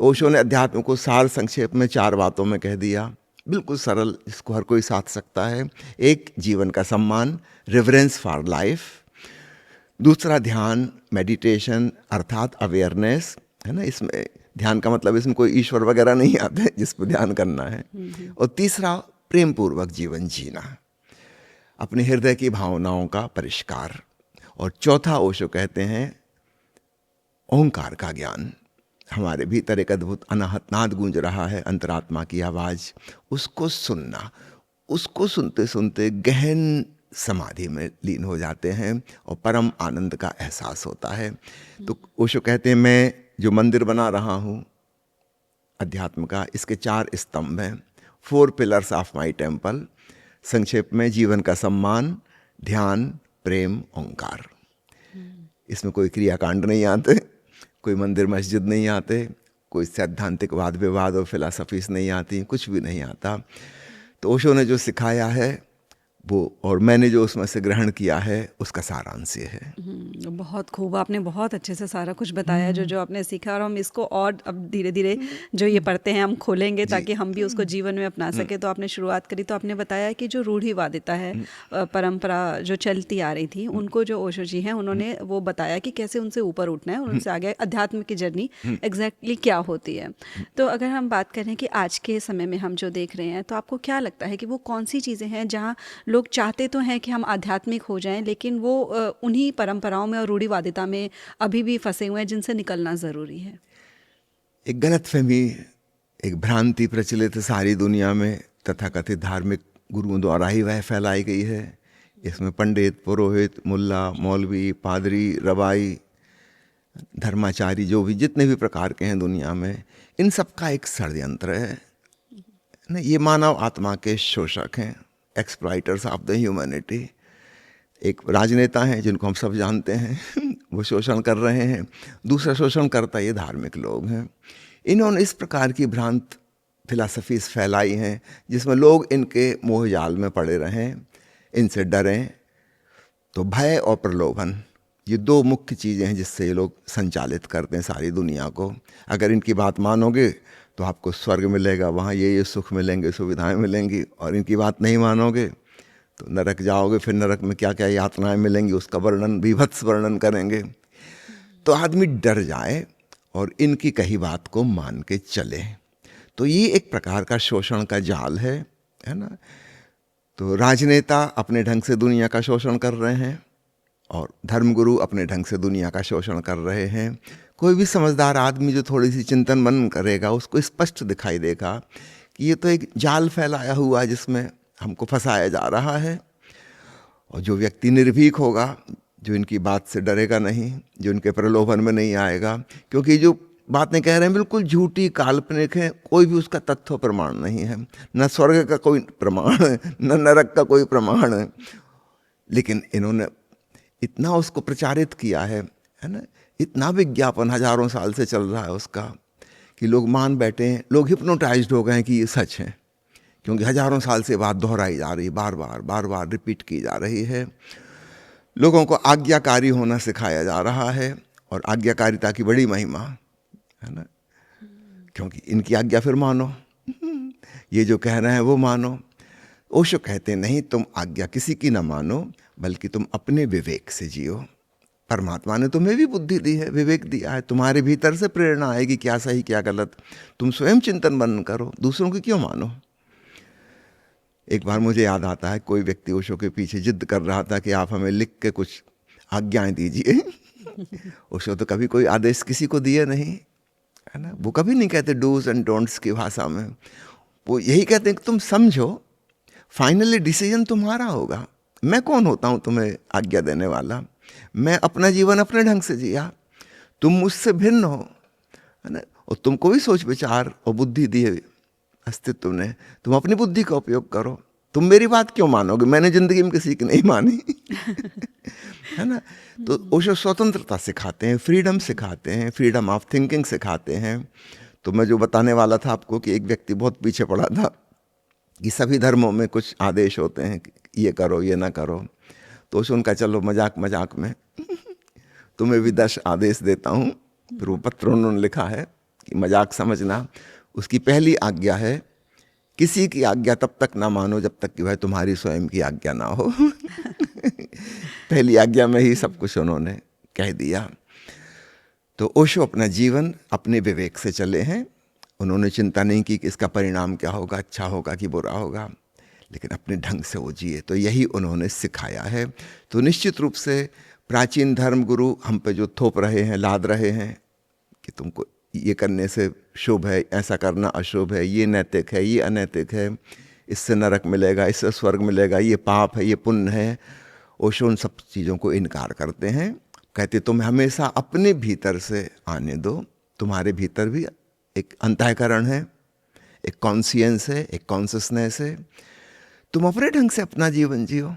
तो ओशो ने अध्यात्म को सार संक्षेप में 4 बातों में कह दिया, बिल्कुल सरल, जिसको हर कोई साध सकता है। एक, जीवन का सम्मान, रिवरेंस फॉर लाइफ। दूसरा, ध्यान, मेडिटेशन अर्थात अवेयरनेस, है ना। इसमें ध्यान का मतलब इसमें कोई ईश्वर वगैरह नहीं आते जिस पर ध्यान करना है। और तीसरा, प्रेम पूर्वक जीवन जीना, अपने हृदय की भावनाओं का परिष्कार। और चौथा, ओशो कहते हैं ओंकार का ज्ञान। हमारे भीतर एक अद्भुत अनाहत नाद गूंज रहा है, अंतरात्मा की आवाज़, उसको सुनना। उसको सुनते सुनते गहन समाधि में लीन हो जाते हैं और परम आनंद का एहसास होता है। तो ओशो कहते हैं, मैं जो मंदिर बना रहा हूँ अध्यात्म का, इसके 4 स्तंभ हैं, 4 पिलर्स ऑफ माई टेम्पल। संक्षेप में, जीवन का सम्मान, ध्यान, प्रेम, ओंकार। इसमें कोई क्रियाकांड नहीं आते, कोई मंदिर मस्जिद नहीं आते, कोई सैद्धांतिक वाद विवाद और फिलासफीज नहीं आती, कुछ भी नहीं आता। तो ओशो ने जो सिखाया है वो, और मैंने जो उसमें से ग्रहण किया है, उसका सारांश ये है। बहुत खूब, आपने बहुत अच्छे से सारा कुछ बताया जो जो आपने सीखा, और हम इसको और अब धीरे धीरे जो ये पढ़ते हैं हम खोलेंगे ताकि हम भी उसको जीवन में अपना सके। तो आपने शुरुआत करी, तो आपने बताया कि जो रूढ़िवादिता है, परंपरा जो चलती आ रही थी, उनको जो ओशो जी हैं उन्होंने वो बताया कि कैसे उनसे ऊपर उठना है और उनसे आगे अध्यात्म की जर्नी एग्जैक्टली क्या होती है। तो अगर हम बात करें कि आज के समय में हम जो देख रहे हैं, तो आपको क्या लगता है कि वो कौन सी चीज़ें हैं जहाँ लोग चाहते तो हैं कि हम आध्यात्मिक हो जाएं, लेकिन वो उन्हीं परंपराओं में और रूढ़िवादिता में अभी भी फंसे हुए हैं, जिनसे निकलना ज़रूरी है? एक गलतफहमी, एक भ्रांति प्रचलित है सारी दुनिया में, तथाकथित धार्मिक गुरुओं द्वारा ही वह फैलाई गई है। इसमें पंडित, पुरोहित, मुल्ला, मौलवी, पादरी, रबाई, धर्माचारी, जो भी जितने भी प्रकार के हैं दुनिया में, इन सब का एक षड्यंत्र है ना। ये मानव आत्मा के शोषक हैं, एक्सप्लॉइटर्स ऑफ द ह्यूमैनिटी। एक राजनेता हैं जिनको हम सब जानते हैं वो शोषण कर रहे हैं। दूसरा शोषणकर्ता ये धार्मिक लोग हैं। इन्होंने इस प्रकार की भ्रांत फिलासफीज फैलाई हैं जिसमें लोग इनके मोह जाल में पड़े रहें, इनसे डरें। तो भय और प्रलोभन, ये 2 मुख्य चीज़ें हैं जिससे ये लोग संचालित करते हैं सारी दुनिया को। अगर इनकी बात मानोगे तो आपको स्वर्ग मिलेगा, वहाँ ये सुख मिलेंगे, सुविधाएं मिलेंगी, और इनकी बात नहीं मानोगे तो नरक जाओगे, फिर नरक में क्या क्या यातनाएं मिलेंगी उसका वर्णन, बीभत्स वर्णन करेंगे। तो आदमी डर जाए और इनकी कही बात को मान के चले। तो ये एक प्रकार का शोषण का जाल है ना। तो राजनेता अपने ढंग से दुनिया का शोषण कर रहे हैं और धर्मगुरु अपने ढंग से दुनिया का शोषण कर रहे हैं। कोई भी समझदार आदमी जो थोड़ी सी चिंतन मनन करेगा, उसको स्पष्ट दिखाई देगा कि ये तो एक जाल फैलाया हुआ है जिसमें हमको फंसाया जा रहा है। और जो व्यक्ति निर्भीक होगा, जो इनकी बात से डरेगा नहीं, जो इनके प्रलोभन में नहीं आएगा, क्योंकि जो बातें कह रहे हैं बिल्कुल झूठी, काल्पनिक है, कोई भी उसका तथ्य प्रमाण नहीं है। न स्वर्ग का कोई प्रमाण है, न नरक का कोई प्रमाण है, लेकिन इन्होंने इतना उसको प्रचारित किया है ना। इतना विज्ञापन हजारों साल से चल रहा है उसका कि लोग मान बैठे हैं, लोग हिप्नोटाइज्ड हो गए हैं कि ये सच है, क्योंकि हजारों साल से बात दोहराई जा रही है, बार बार रिपीट की जा रही है। लोगों को आज्ञाकारी होना सिखाया जा रहा है, और आज्ञाकारिता की बड़ी महिमा है ना, क्योंकि इनकी आज्ञा फिर मानो, ये जो कह रहे हैं वो मानो। ओशो कहते नहीं, तुम आज्ञा किसी की ना मानो, बल्कि तुम अपने विवेक से जियो। परमात्मा ने तुम्हें भी बुद्धि दी है, विवेक दिया है, तुम्हारे भीतर से प्रेरणा आएगी क्या सही क्या गलत। तुम स्वयं चिंतन मनन करो, दूसरों की क्यों मानो। एक बार मुझे याद आता है, कोई व्यक्ति ओशो के पीछे जिद कर रहा था कि आप हमें लिख के कुछ आज्ञाएं दीजिए। ओशो तो कभी कोई आदेश किसी को दिए नहीं, है ना। वो कभी नहीं कहते डूज एंड डोंट्स की भाषा में, वो यही कहते हैं कि तुम समझो, फाइनली डिसीजन तुम्हारा होगा। मैं कौन होता हूँ तुम्हें आज्ञा देने वाला। मैं अपना जीवन अपने ढंग से जिया, तुम मुझसे भिन्न हो, है ना। और तुमको भी सोच विचार और बुद्धि दी है अस्तित्व ने, तुम अपनी बुद्धि का उपयोग करो। तुम मेरी बात क्यों मानोगे, मैंने जिंदगी में किसी की नहीं मानी। है ना। तो ओशो स्वतंत्रता सिखाते हैं, फ्रीडम सिखाते हैं, फ्रीडम ऑफ थिंकिंग सिखाते हैं। तो मैं जो बताने वाला था आपको कि एक व्यक्ति बहुत पीछे पड़ा था कि सभी धर्मों में कुछ आदेश होते हैं कि ये करो ये ना करो। तो ओशो उनका चलो मजाक मजाक में तुम्हें भी 10 आदेश देता हूँ। फिर वो पत्र उन्होंने लिखा है कि मजाक समझना। उसकी पहली आज्ञा है, किसी की आज्ञा तब तक ना मानो जब तक कि भाई तुम्हारी स्वयं की आज्ञा ना हो। पहली आज्ञा में ही सब कुछ उन्होंने कह दिया। तो ओशो अपना जीवन अपने विवेक से चले हैं। उन्होंने चिंता नहीं की कि इसका परिणाम क्या होगा, अच्छा होगा कि बुरा होगा, लेकिन अपने ढंग से वो जिए। तो यही उन्होंने सिखाया है। तो निश्चित रूप से प्राचीन धर्म गुरु हम पे जो थोप रहे हैं, लाद रहे हैं कि तुमको ये करने से शुभ है, ऐसा करना अशुभ है, ये नैतिक है, ये अनैतिक है, इससे नरक मिलेगा, इससे स्वर्ग मिलेगा, ये पाप है, ये पुण्य है, ओशो उन सब चीज़ों को इनकार करते हैं। कहते तुम हमेशा अपने भीतर से आने दो। तुम्हारे भीतर भी एक अंतःकरण है, एक कॉन्शियंस है, एक कॉन्शियसनेस है। तुम अपने ढंग से अपना जीवन जियो,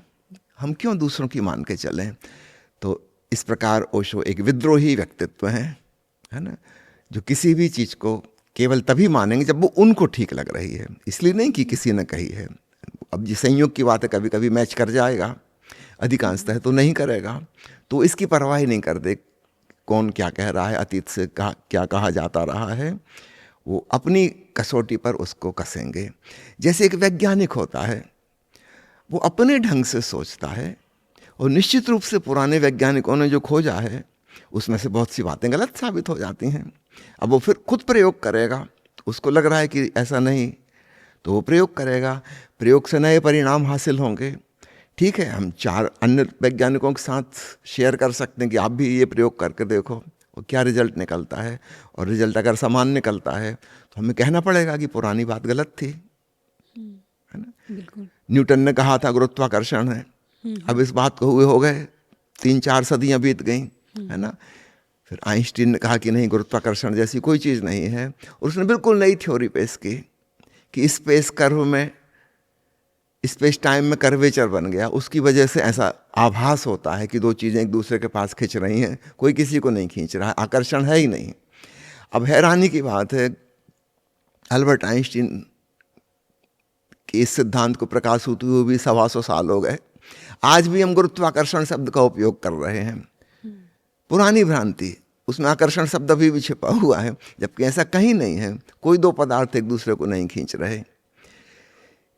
हम क्यों दूसरों की मान के चलें। तो इस प्रकार ओशो एक विद्रोही व्यक्तित्व है ना, जो किसी भी चीज़ को केवल तभी मानेंगे जब वो उनको ठीक लग रही है, इसलिए नहीं कि किसी ने कही है। अब जी संयोग की बात है, कभी कभी मैच कर जाएगा, अधिकांशतः तो नहीं करेगा। तो इसकी परवाह ही नहीं करते कौन क्या कह रहा है, अतीत से क्या कहा जाता रहा है, वो अपनी कसौटी पर उसको कसेंगे। जैसे एक वैज्ञानिक होता है, वो अपने ढंग से सोचता है, और निश्चित रूप से पुराने वैज्ञानिकों ने जो खोजा है उसमें से बहुत सी बातें गलत साबित हो जाती हैं। अब वो फिर खुद प्रयोग करेगा, उसको लग रहा है कि ऐसा नहीं, तो वो प्रयोग करेगा, प्रयोग से नए परिणाम हासिल होंगे। ठीक है, हम 4 अन्य वैज्ञानिकों के साथ शेयर कर सकते हैं कि आप भी ये प्रयोग करके देखो और क्या रिजल्ट निकलता है, और रिजल्ट अगर समान निकलता है तो हमें कहना पड़ेगा कि पुरानी बात गलत थी, है ना। बिल्कुल। न्यूटन ने कहा था गुरुत्वाकर्षण है, अब इस बात को हुए हो गए 3-4 सदियां बीत गई, है ना। फिर आइंस्टीन ने कहा कि नहीं, गुरुत्वाकर्षण जैसी कोई चीज़ नहीं है, और उसने बिल्कुल नई थ्योरी पेश की कि स्पेस कर्व में, स्पेस टाइम में कर्वेचर बन गया, उसकी वजह से ऐसा आभास होता है कि दो चीज़ें एक दूसरे के पास खिंच रही हैं, कोई किसी को नहीं खींच रहा है, आकर्षण है ही नहीं। अब हैरानी की बात है, अल्बर्ट आइंस्टीन के इस सिद्धांत को प्रकाश होते हुए भी 125 साल हो गए, आज भी हम गुरुत्वाकर्षण शब्द का उपयोग कर रहे हैं। पुरानी भ्रांति, उसमें आकर्षण शब्द अभी भी छिपा हुआ है, जबकि ऐसा कहीं नहीं है, कोई दो पदार्थ एक दूसरे को नहीं खींच रहे।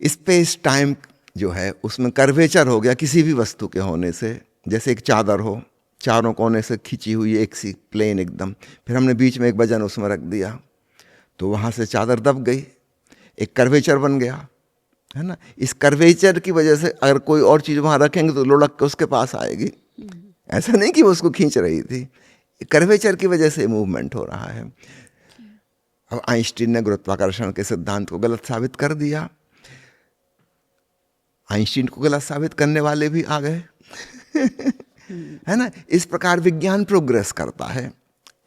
स्पेस टाइम जो है उसमें कर्वेचर हो गया किसी भी वस्तु के होने से, जैसे एक चादर हो, चारों कोने से खींची हुई एक सी प्लेन एकदम, फिर हमने बीच में एक वजन उसमें रख दिया, तो वहाँ से चादर दब गई, एक कर्वेचर बन गया, है ना। इस कर्वेचर की वजह से अगर कोई और चीज़ वहाँ रखेंगे तो लुढ़क के उसके पास आएगी, ऐसा नहीं कि वो उसको खींच रही थी, कर्वेचर की वजह से मूवमेंट हो रहा है। अब आइंस्टीन ने गुरुत्वाकर्षण के सिद्धांत को गलत साबित कर दिया, आइंस्टीन को गलत साबित करने वाले भी आ गए, है ना। इस प्रकार विज्ञान प्रोग्रेस करता है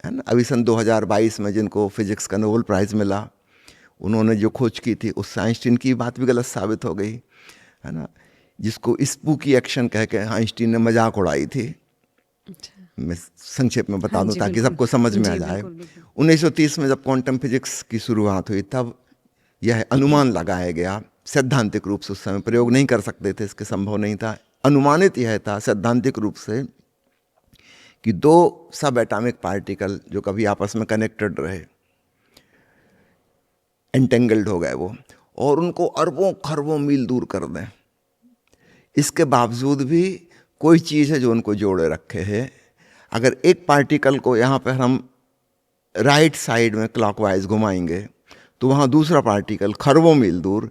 ना। अभी सन 2022 में जिनको फिजिक्स का नोबेल प्राइज़ मिला, उन्होंने जो खोज की थी उससे आइंस्टीन की बात भी गलत साबित हो गई, है ना। जिसको स्पूकी एक्शन कह के आइंस्टीन ने मजाक उड़ाई थी। मैं संक्षेप में बता दूं ताकि सबको समझ में आ जाए। 1930 में जब क्वांटम फिजिक्स की शुरुआत हुई, तब यह अनुमान लगाया गया, सैद्धांतिक रूप से उस समय प्रयोग नहीं कर सकते थे, इसके संभव नहीं था, अनुमानित यह था सैद्धांतिक रूप से कि 2 सब एटॉमिक पार्टिकल जो कभी आपस में कनेक्टेड रहे, एंटेंगल्ड हो गए वो, और उनको अरबों खरबों मील दूर कर दें, इसके बावजूद भी कोई चीज़ है जो उनको जोड़े रखे है। अगर एक पार्टिकल को यहाँ पर हम राइट साइड में क्लॉकवाइज घुमाएंगे तो वहाँ दूसरा पार्टिकल खरबों मील दूर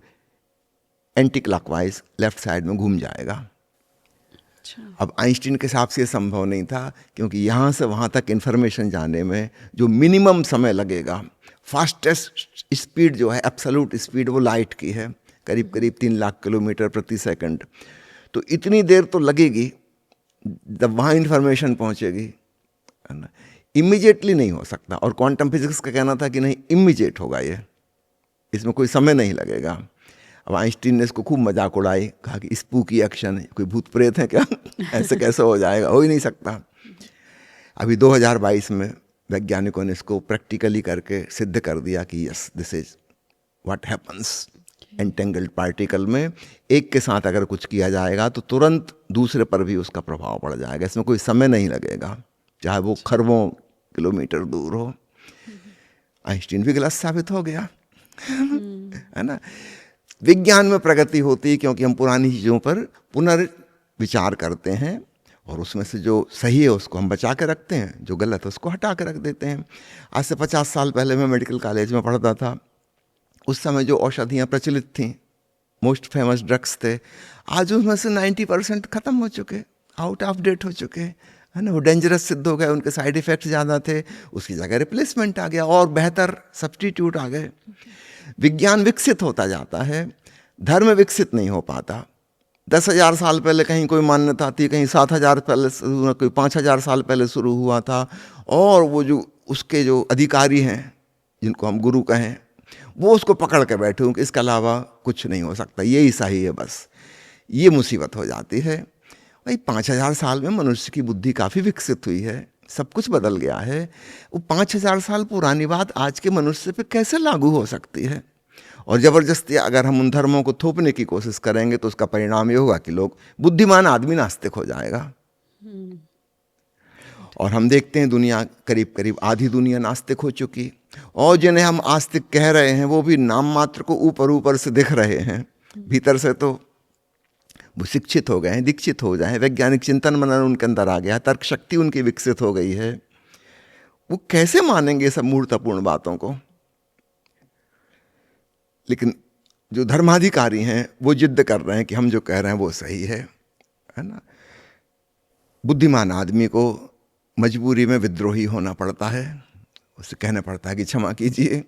एंटी क्लॉकवाइज लेफ्ट साइड में घूम जाएगा। अब आइंस्टीन के हिसाब से ये संभव नहीं था, क्योंकि यहाँ से वहाँ तक इन्फॉर्मेशन जाने में जो मिनिमम समय लगेगा, फास्टेस्ट स्पीड जो है, एब्सोल्यूट स्पीड, वो लाइट की है, करीब करीब 3 लाख किलोमीटर प्रति सेकंड। तो इतनी देर तो लगेगी जब वहाँ इन्फॉर्मेशन पहुँचेगी, है ना। इमीडिएटली नहीं हो सकता, और क्वांटम फिजिक्स का कहना था कि नहीं, इमीडिएट होगा ये, इसमें कोई समय नहीं लगेगा। अब आइंस्टीन ने इसको खूब मजाक उड़ाई, कहा कि स्पूकी एक्शन है, कोई भूत प्रेत है क्या, ऐसे कैसे हो जाएगा, हो ही नहीं सकता। अभी 2022 में वैज्ञानिकों ने इसको प्रैक्टिकली करके सिद्ध कर दिया कि yes, this is what happens entangled particle में। एक के साथ अगर कुछ किया जाएगा तो तुरंत दूसरे पर भी उसका प्रभाव पड़ जाएगा, इसमें कोई समय नहीं लगेगा, चाहे वो खरबों किलोमीटर दूर हो। आइंस्टीन भी गलत साबित हो गया, है ना। विज्ञान में प्रगति होती है क्योंकि हम पुरानी चीज़ों पर पुनर्विचार करते हैं और उसमें से जो सही है उसको हम बचा के रखते हैं, जो गलत है उसको हटा के रख देते हैं। आज से 50 साल पहले मैं मेडिकल कॉलेज में पढ़ता था, उस समय जो औषधियाँ प्रचलित थीं, मोस्ट फेमस ड्रग्स थे, आज उसमें से 90% ख़त्म हो चुके, आउट ऑफ डेट हो चुके, है ना। वो डेंजरस सिद्ध हो गए, उनके साइड इफ़ेक्ट्स ज़्यादा थे, उसकी जगह रिप्लेसमेंट आ गया और बेहतर सब्स्टिट्यूट आ गए। विज्ञान विकसित होता जाता है, धर्म विकसित नहीं हो पाता। 10,000 साल पहले कहीं कोई मान्यता थी, कहीं 7,000 पहले, कोई 5,000 साल पहले शुरू हुआ था, और वो जो उसके जो अधिकारी हैं जिनको हम गुरु कहें, वो उसको पकड़ के बैठे हों कि इसके अलावा कुछ नहीं हो सकता, यही सही है बस। ये मुसीबत हो जाती है। भाई 5,000 साल में मनुष्य की बुद्धि काफ़ी विकसित हुई है, सब कुछ बदल गया है। वो 5,000 साल पुरानी बात आज के मनुष्य पे कैसे लागू हो सकती है? और ज़बरदस्ती अगर हम उन धर्मों को थोपने की कोशिश करेंगे तो उसका परिणाम ये होगा कि लोग, बुद्धिमान आदमी नास्तिक हो जाएगा। और हम देखते हैं दुनिया करीब करीब आधी दुनिया नास्तिक हो चुकी, और जिन्हें हम आस्तिक कह रहे हैं वो भी नाम मात्र को ऊपर ऊपर से दिख रहे हैं, भीतर से तो वो शिक्षित हो गए हैं, दीक्षित हो जाए, वैज्ञानिक चिंतन मनन उनके अंदर आ गया, तर्क शक्ति उनकी विकसित हो गई है। वो कैसे मानेंगे सब मूर्खतापूर्ण बातों को? लेकिन जो धर्माधिकारी हैं वो जिद्द कर रहे हैं कि हम जो कह रहे हैं वो सही है ना। बुद्धिमान आदमी को मजबूरी में विद्रोही होना पड़ता है, उसे कहना पड़ता है कि क्षमा कीजिए,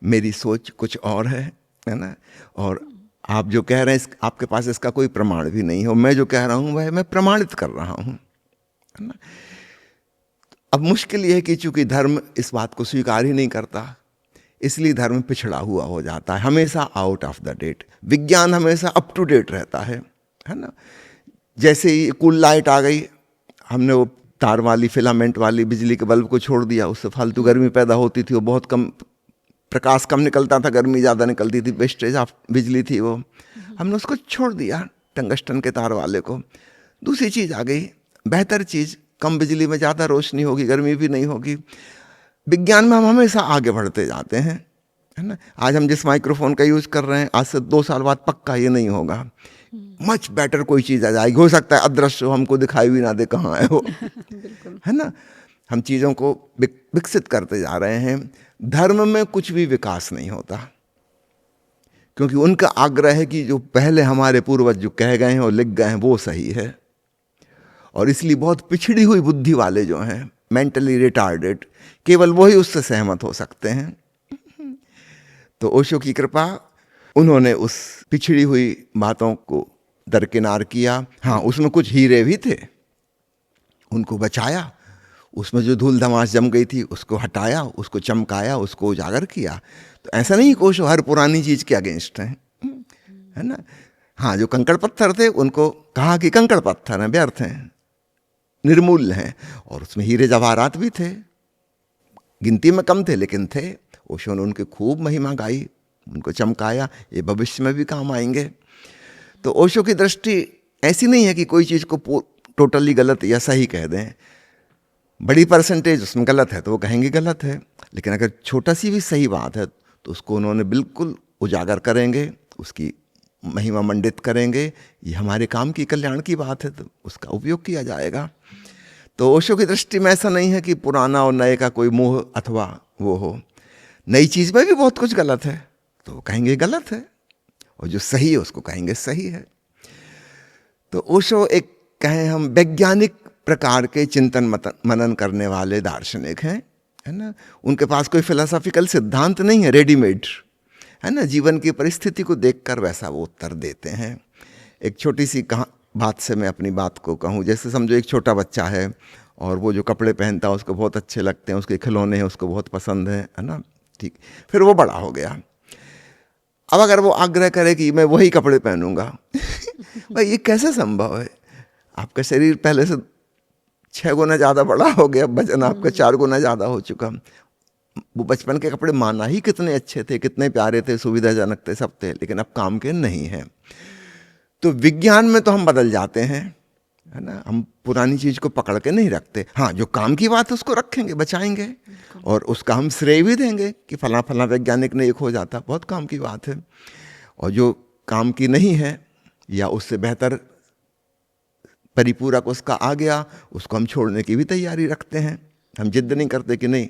मेरी सोच कुछ और है ना, और आप जो कह रहे हैं आपके पास इसका कोई प्रमाण भी नहीं हो, मैं जो कह रहा हूँ वह मैं प्रमाणित कर रहा हूँ, है ना। अब मुश्किल यह है कि चूंकि धर्म इस बात को स्वीकार ही नहीं करता, इसलिए धर्म पिछड़ा हुआ हो जाता है, हमेशा आउट ऑफ द डेट। विज्ञान हमेशा अप टू डेट रहता है ना। जैसे ही कूल लाइट आ गई, हमने वो तार वाली फिलामेंट वाली बिजली के बल्ब को छोड़ दिया, उससे फालतू गर्मी पैदा होती थी, वो बहुत कम प्रकाश कम निकलता था, गर्मी ज़्यादा निकलती थी, वेस्टेज ऑफ बिजली थी वो, हमने उसको छोड़ दिया, टंगस्टन के तार वाले को। दूसरी चीज़ आ गई, बेहतर चीज़, कम बिजली में ज़्यादा रोशनी होगी, गर्मी भी नहीं होगी। विज्ञान में हम हमेशा आगे बढ़ते जाते हैं, है ना। आज हम जिस माइक्रोफोन का यूज़ कर रहे हैं, आज से 2 साल बाद पक्का ये नहीं होगा, मच बेटर कोई चीज़ आ जाएगी, हो सकता है अदृश्य हो, हमको दिखाई भी ना दे कहाँ है वो है ना। हम चीज़ों को विकसित करते जा रहे हैं। धर्म में कुछ भी विकास नहीं होता, क्योंकि उनका आग्रह है कि जो पहले हमारे पूर्वज जो कह गए हैं और लिख गए हैं वो सही है, और इसलिए बहुत पिछड़ी हुई बुद्धि वाले जो हैं, मेंटली रिटार्डेड, केवल वही उससे सहमत हो सकते हैं। तो ओशो की कृपा, उन्होंने उस पिछड़ी हुई बातों को दरकिनार किया। हाँ, उसमें कुछ हीरे भी थे, उनको बचाया, उसमें जो धूल धमास जम गई थी उसको हटाया, उसको चमकाया, उसको उजागर किया। तो ऐसा नहीं कि ओशो हर पुरानी चीज़ के अगेंस्ट हैं, है ना। हाँ, जो कंकड़ पत्थर थे उनको कहा कि कंकड़ पत्थर हैं, व्यर्थ हैं, निर्मूल्य हैं, और उसमें हीरे जवाहरात भी थे, गिनती में कम थे लेकिन थे। ओशो ने उनकी खूब महिमा गाई, उनको चमकाया, ये भविष्य में भी काम आएंगे। तो ओशो की दृष्टि ऐसी नहीं है कि कोई चीज़ को टोटली गलत या सही कह दें। बड़ी परसेंटेज उसमें गलत है तो वो कहेंगे गलत है, लेकिन अगर छोटा सी भी सही बात है तो उसको उन्होंने बिल्कुल उजागर करेंगे, उसकी महिमा मंडित करेंगे, ये हमारे काम की, कल्याण की बात है, तो उसका उपयोग किया जाएगा। तो ओशो की दृष्टि में ऐसा नहीं है कि पुराना और नए का कोई मोह अथवा वो हो। नई चीज़ में भी बहुत कुछ गलत है तो वो कहेंगे गलत है, और जो सही है उसको कहेंगे सही है। तो ओशो एक कहें हम वैज्ञानिक प्रकार के चिंतन मनन करने वाले दार्शनिक हैं, है ना। उनके पास कोई फिलोसॉफिकल सिद्धांत नहीं है रेडीमेड, है ना। जीवन की परिस्थिति को देखकर वैसा वो उत्तर देते हैं। एक छोटी सी बात से मैं अपनी बात को कहूँ, जैसे समझो एक छोटा बच्चा है और वो जो कपड़े पहनता है उसको बहुत अच्छे लगते हैं, उसके खिलौने हैं उसको बहुत पसंद है ना, ठीक। फिर वो बड़ा हो गया, अब अगर वो आग्रह करे कि मैं वही कपड़े पहनूंगा भाई ये कैसे संभव है? आपका शरीर पहले से 6 गुना ज़्यादा बड़ा हो गया, वजन आपका 4 गुना ज़्यादा हो चुका। वो बचपन के कपड़े माना ही कितने अच्छे थे, कितने प्यारे थे, सुविधाजनक थे, सब थे, लेकिन अब काम के नहीं हैं। तो विज्ञान में तो हम बदल जाते हैं, है ना। हम पुरानी चीज को पकड़ के नहीं रखते। हाँ, जो काम की बात है उसको रखेंगे, बचाएंगे, और उसका हम श्रेय भी देंगे कि फला फला वैज्ञानिक ने ये खोजा था, बहुत काम की बात है। और जो काम की नहीं है या उससे बेहतर परिपूरक उसका आ गया, उसको हम छोड़ने की भी तैयारी रखते हैं। हम जिद नहीं करते कि नहीं,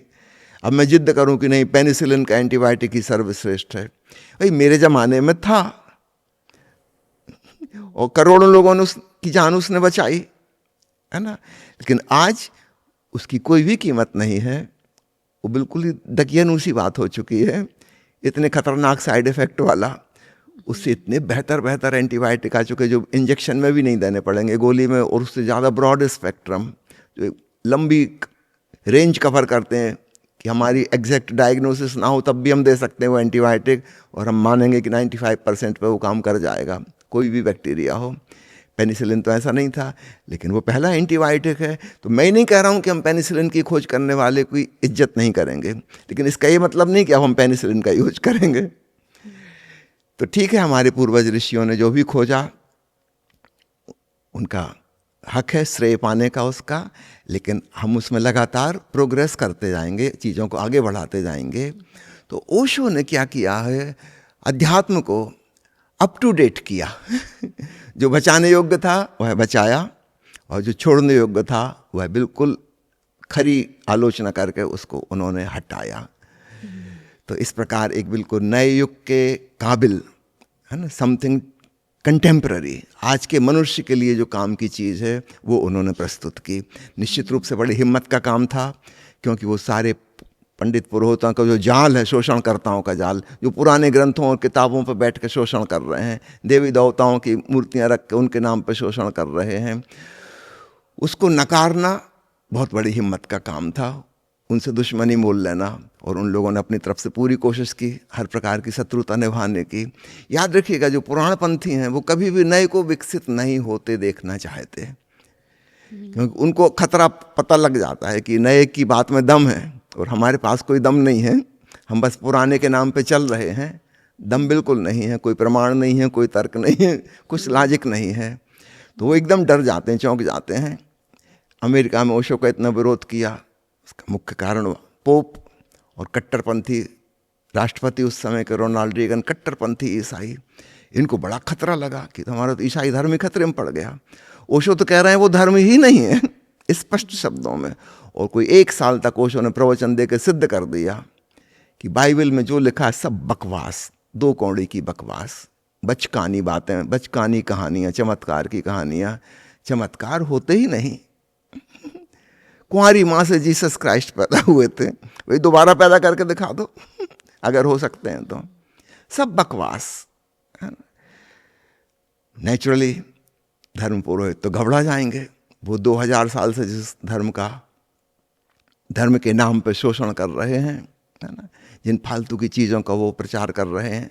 अब मैं जिद करूं कि नहीं पेनिसिलिन का एंटीबायोटिक ही सर्वश्रेष्ठ है। भाई मेरे ज़माने में था और करोड़ों लोगों ने उसकी जान उसने बचाई, है ना। लेकिन आज उसकी कोई भी कीमत नहीं है। वो बिल्कुल ही दकियानूसी बात हो चुकी है, इतने खतरनाक साइड इफ़ेक्ट वाला। उससे इतने बेहतर बेहतर एंटीबायोटिक आ चुके जो इंजेक्शन में भी नहीं देने पड़ेंगे, गोली में, और उससे ज़्यादा ब्रॉड स्पेक्ट्रम जो लंबी रेंज कवर करते हैं कि हमारी एग्जैक्ट डायग्नोसिस ना हो तब भी हम दे सकते हैं वो एंटीबायोटिक, और हम मानेंगे कि 95% पे वो काम कर जाएगा, कोई भी बैक्टीरिया हो। पेनिसिलिन तो ऐसा नहीं था, लेकिन वो पहला एंटीबायोटिक है। तो मैं नहीं कह रहा हूँ कि हम पेनिसिलिन की खोज करने वाले की इज्जत नहीं करेंगे, लेकिन इसका ये मतलब नहीं कि अब हम पेनिसिलिन का यूज करेंगे। तो ठीक है, हमारे पूर्वज ऋषियों ने जो भी खोजा उनका हक है श्रेय पाने का उसका, लेकिन हम उसमें लगातार प्रोग्रेस करते जाएंगे, चीज़ों को आगे बढ़ाते जाएंगे। तो ओशो ने क्या किया है, अध्यात्म को अप टू डेट किया। जो बचाने योग्य था वह बचाया, और जो छोड़ने योग्य था वह बिल्कुल खरी आलोचना करके उसको उन्होंने हटाया। तो इस प्रकार एक बिल्कुल नए युग के काबिल, है ना, समथिंग कंटेम्प्ररी, आज के मनुष्य के लिए जो काम की चीज़ है वो उन्होंने प्रस्तुत की। निश्चित रूप से बड़ी हिम्मत का काम था, क्योंकि वो सारे पंडित पुरोहितों का जो जाल है, शोषणकर्ताओं का जाल, जो पुराने ग्रंथों और किताबों पर बैठ के शोषण कर रहे हैं, देवी देवताओं की मूर्तियां रख के उनके नाम पर शोषण कर रहे हैं, उसको नकारना बहुत बड़ी हिम्मत का काम था। उनसे दुश्मनी मोल लेना, और उन लोगों ने अपनी तरफ से पूरी कोशिश की हर प्रकार की शत्रुता निभाने की। याद रखिएगा, जो पुराणपंथी हैं वो कभी भी नए को विकसित नहीं होते देखना चाहते, क्योंकि उनको खतरा पता लग जाता है कि नए की बात में दम है, और हमारे पास कोई दम नहीं है। हम बस पुराने के नाम पे चल रहे हैं, दम बिल्कुल नहीं है, कोई प्रमाण नहीं है, कोई तर्क नहीं है, कुछ लॉजिक नहीं है। तो वो एकदम डर जाते हैं, चौंक जाते हैं। अमेरिका में ओशो का इतना विरोध किया, उसका मुख्य कारण पोप और कट्टरपंथी राष्ट्रपति उस समय के रोनाल्ड रीगन, कट्टरपंथी ईसाई, इनको बड़ा खतरा लगा कि हमारा तो ईसाई धर्म ही खतरे में पड़ गया। ओशो तो कह रहे हैं वो धर्म ही नहीं है, स्पष्ट शब्दों में। और कोई 1 साल तक ओशो ने प्रवचन दे के सिद्ध कर दिया कि बाइबल में जो लिखा है सब बकवास, 2 कौड़ी की बकवास, बचकानी बातें, बचकानी कहानियाँ, चमत्कार की कहानियाँ, चमत्कार होते ही नहीं। कुंवारी माँ से जीसस क्राइस्ट पैदा हुए थे, वही दोबारा पैदा करके दिखा दो अगर हो सकते हैं तो। सब बकवास है ना। नेचुरली धर्म पुरोहित तो घबरा जाएंगे। वो 2000 साल से जिस धर्म के नाम पे शोषण कर रहे हैं, है ना, जिन फालतू की चीज़ों का वो प्रचार कर रहे हैं,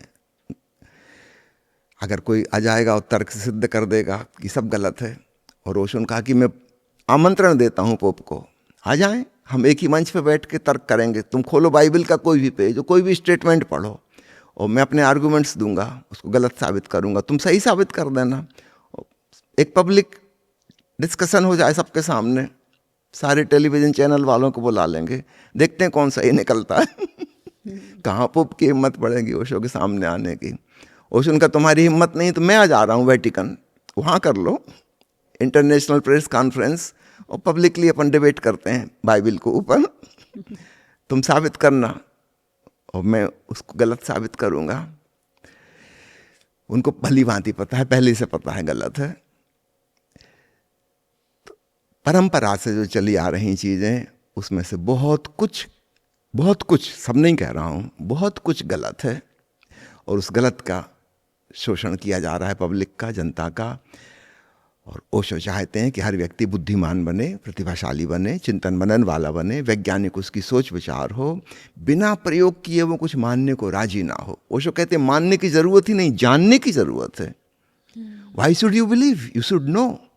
अगर कोई आ जाएगा और तर्क से सिद्ध कर देगा कि सब गलत है। और ओशो ने कहा कि मैं आमंत्रण देता हूँ पोप को, आ जाएं, हम एक ही मंच पे बैठ के तर्क करेंगे। तुम खोलो बाइबल का कोई भी पेज, कोई भी स्टेटमेंट पढ़ो, और मैं अपने आर्गूमेंट्स दूंगा, उसको गलत साबित करूंगा, तुम सही साबित कर देना। एक पब्लिक डिस्कशन हो जाए सबके सामने, सारे टेलीविज़न चैनल वालों को बुला लेंगे, देखते हैं कौन सही निकलता है। कहाँ पोप की हिम्मत पड़ेगी ओशो के सामने आने की। ओशो का तुम्हारी हिम्मत नहीं तो मैं आ जा रहा हूँ वेटिकन, वहाँ कर लो इंटरनेशनल प्रेस कॉन्फ्रेंस, और पब्लिकली अपन डिबेट करते हैं बाइबल को ऊपर। तुम साबित करना और मैं उसको गलत साबित करूँगा। उनको भली भांति पता है, पहले से पता है गलत है। तो परंपरा से जो चली आ रही चीज़ें, उसमें से बहुत कुछ, सब नहीं कह रहा हूँ, बहुत कुछ गलत है, और उस गलत का शोषण किया जा रहा है पब्लिक का, जनता का। और ओशो चाहते हैं कि हर व्यक्ति बुद्धिमान बने, प्रतिभाशाली बने, चिंतन मनन वाला बने, वैज्ञानिक उसकी सोच विचार हो, बिना प्रयोग किए वो कुछ मानने को राजी ना हो। ओशो कहते हैं मानने की ज़रूरत ही नहीं, जानने की ज़रूरत है। Why should you believe, you should know.